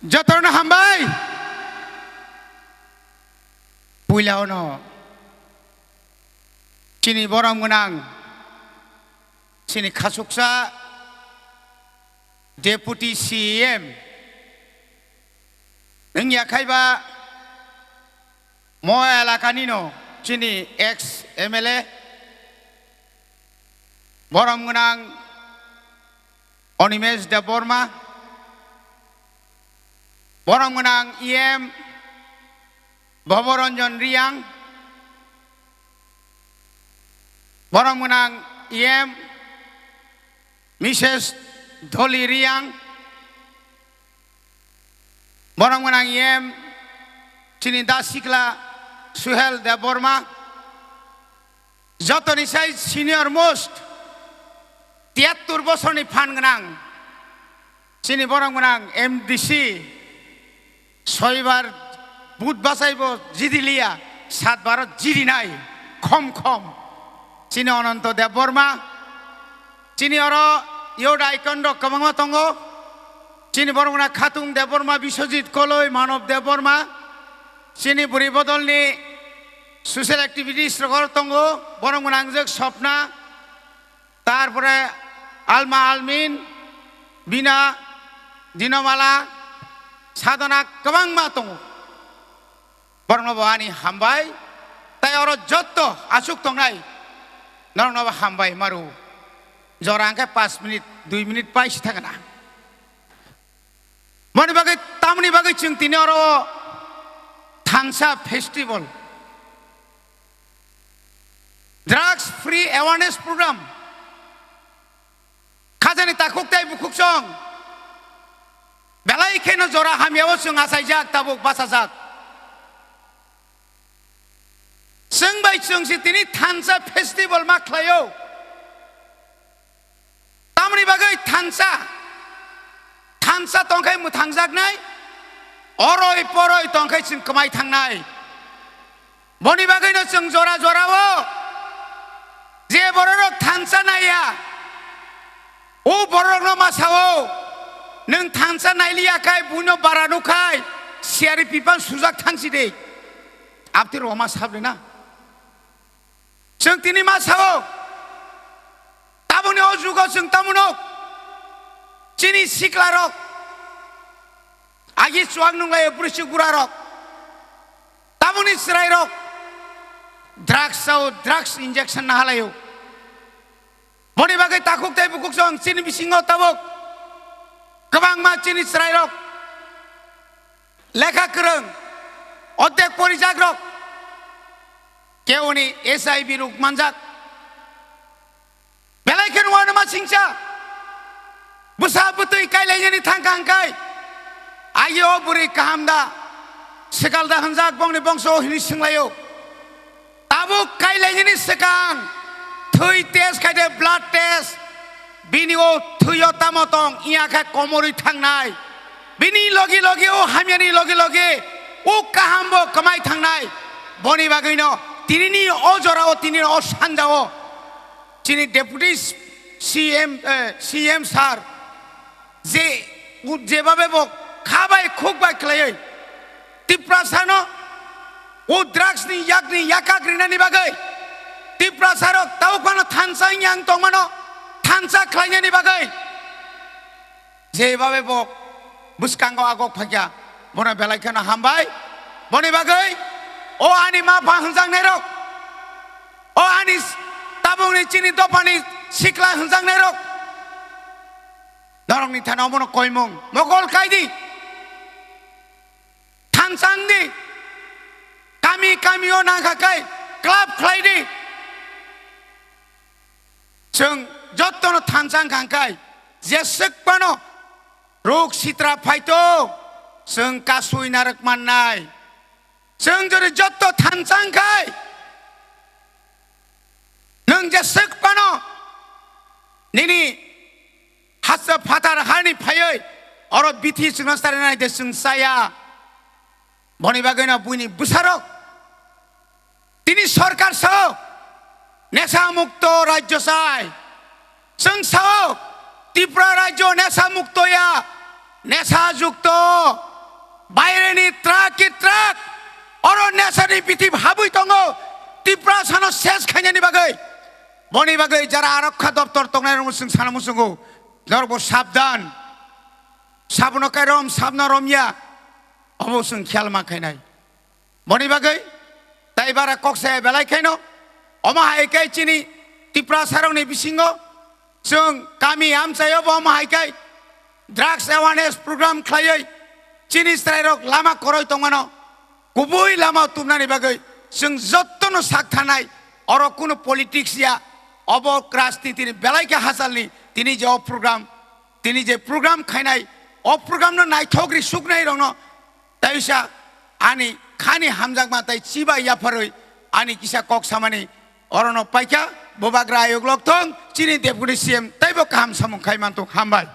Jatana hambai Puilauno Sini borang menang Sini Kasuksa Deputy CM Neng yakaiba Moa Lakanino Sini ex MLA borang menang Onimes de Borma borang menang IM Baboronjon Riang borang menang IM Mrs. Dholi Riang borang menang IM Cinta Sikla Suhel de Borma Joto nisai senior most 73 বছরনি fun গোনাं চিনি বরং গোনাं MDC 6 বার বুট বাসাইব জিদিলিয়া 7 বার জিদি নাই খম চিনি অনন্ত দেব বর্মা চিনি or ইয়োড আইকন্ড কমংমা তঙ্গ চিনি বরং গোনাं খাতুং দেব বর্মা বিশ্বজিৎ কলই মানব দেব বর্মা চিনি বুড়ি বদলনি social activities Rogor তঙ্গ বরং গোনাं জক স্বপ্না তারপরে আলমা আলমিন বিনা দিনমালা সাধনা গোबां मा दङ বরংনব আনি হামবাই তাই অর যত আসুক তংনাই নরংনব হামবাই মারু জরাংকে 5 মিনিট 2 মিনিট পাইছি থাকে না মনি বাগै তামনি বাগै जों तिनि অর থাংসা festival drugs free awareness programme খাজানি তাকুক তাই বুকুক সং বেলাই খেনো জরা হামিয়াও जों आसायजाक ताबुक बासाजाक जों बाय जों सि तिनि थानसा फेस्टिवल मा ख्लायो तामनि बागै थानसा तंखाय मु थांजाकनाय अरय परय तंखाय जों कमाय थांनाय बनि बागैनो जों जरा जरावो जे बररक थानसा नाया ओ बररनो मासावो नों थांसा नायलियाखाय बुनो बारानुखाय सियारि पिपाल सुजाक थांसि दे आपति रोमा साबले ना जों तिनि मासावो तामुनि ओ जुगाव जों तामुनो चिनि सिक्लारक आगि सुवाग नंलाय ब्रुसि गुरारक तामुनि सिरायरक ड्राग्स इंजेक्शन नाहालायो बनि बागै ताकुक ताय बुकुक सं चिनि बिसिङाव ताबुक गोबां मा चिनि स्रायरक लेखा गोरों अध्याक परिजाग्रक केवनि SIB रुक मानजाक बेलायखे नङानो मा सिंसा बुसा बुतै कायलायनि थांखांखाय आयो बुरि काहामदा सेगालदा हंजाक बंनि बंस हिनि सिंलायो ताबुक कायलायनि सेगां थै टेस्ट खायदे ब्लाड टेस्ट बिनिओ थैयो तामतं इयाखा कमरि थांनाय बिनि लगे लगे ओ हामियानि लगे लगे ओ काहामबो कमाय थांनाय बनि बागैनो तिनिनि ओ जराव तिनि ओ सानजाव चिनि डेपुटी CM सार जे जेबाबे बो खाबाय खुगबाय खलायै तिप्रासानो ओ ड्राग्सनि याकाग्रिनानि बागै तिप्रासारक तावखानो थानसा yang तंमानो थानसा ख्लायनायनि बागै जेबाबे बो बुसकांगो आगक फाग्या बना बेलायखानो हामबाय बनि बागै ओ आनि मा फाहंजांनाय रक ओ आनि ताबुंनि चिनि दपानि सिक्ला हंजांनाय रक नरंनि थानाव मनो कयमुं मगल कायदि थानसांनि कामिओ नांखाखाय क्लाब ख्लायदि जों जत्तनो थानसां खांखाय जेसेबानो रोग सित्रा फायतो जों कासुइ नारक माननाय जों जरै जत्त थानसांखाय नों जेसेबानो निनि हास फातार हानि फायै अर बिथि जों सारनाय दे जों साया बनि बागैना बुइनि बुसारक तिनि सरकार सह नेशा मुक्त राज्य साय जों साव त्रिपुरा राज्य नेशा मुक्तया নেশাযুক্ত বাইরেনি ট্রাক অরণ নেশানি পৃথিবী হাবুই দङ ত্রিপুরা সানো শেষ খাইনানি বাগै বনি বাগै যারা আরক্ষা দপ্তর তংনাই রমসুং সানামুসুংগো ধরব সাবধান সাবন কাইরম সাবনা রমিয়া অবসুং খেয়াল মাখাইনাই বনি বাগৈ তাই বারা কক্সায় বেলাই খাইনো অমাহাইকাই চিনি ত্রিপুরা সারংনি বিসিঙ্গ जों गामि आमचायाव माहायखाय ड्राग्स एवारनेस प्रग्राम खालायै चिनि स्ट्राइक लामा खरै दंमानो गुबै लामा तुमनानि बागै जों जत्तनो साक थानाय अर कुनो पलिटिक्सया अब राजनीतिनि बेलायखा हासालनि दिनै जे प्रग्राम खायनाय अ प्रग्रामनो नायथग्रि सुकनाय रंनो ताइसा आनि खानि हामजागमा ताइ चिबा याफारै आनि किसा कक सामानि अरनो पाइका बोबाग्रा आयोग लक्थं चिनि देबगुनि सीएम ताइबो काम सामुखाय मानतो हामबाय।